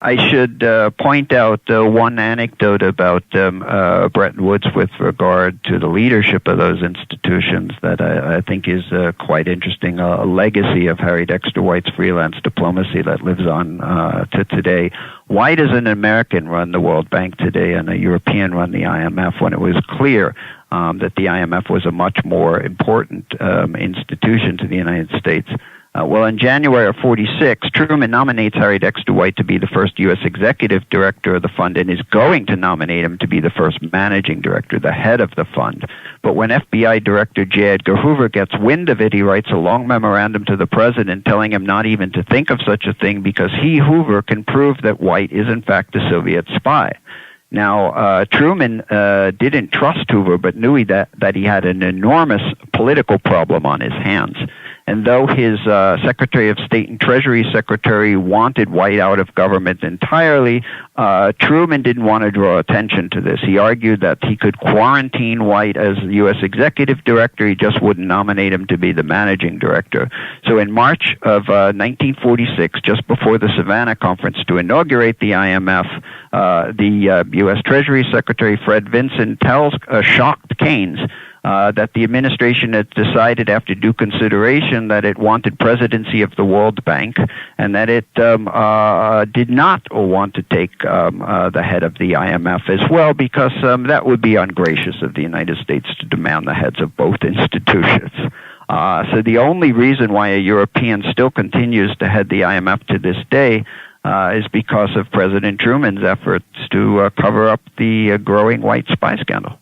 I should point out one anecdote about Bretton Woods with regard to the leadership of those institutions that I think is quite interesting, a legacy of Harry Dexter White's freelance diplomacy that lives on to today. Why does an American run the World Bank today and a European run the IMF when it was clear that the IMF was a much more important institution to the United States? Well, in January of 46, Truman nominates Harry Dexter White to be the first U.S. executive director of the fund and is going to nominate him to be the first managing director, the head of the fund. But when FBI Director J. Edgar Hoover gets wind of it, he writes a long memorandum to the president telling him not even to think of such a thing because he, Hoover, can prove that White is in fact a Soviet spy. Now, Truman didn't trust Hoover, but knew that he had an enormous political problem on his hands. And though his Secretary of State and Treasury Secretary wanted White out of government entirely, Truman didn't want to draw attention to this. He argued that he could quarantine White as the U.S. executive director. He just wouldn't nominate him to be the managing director. So in March of 1946, just before the Savannah Conference to inaugurate the IMF, the U.S. Treasury Secretary Fred Vinson tells shocked Keynes that the administration had decided after due consideration that it wanted presidency of the World Bank and that it did not want to take the head of the IMF as well because that would be ungracious of the United States to demand the heads of both institutions. So the only reason why a European still continues to head the IMF to this day is because of President Truman's efforts to cover up the growing White spy scandal.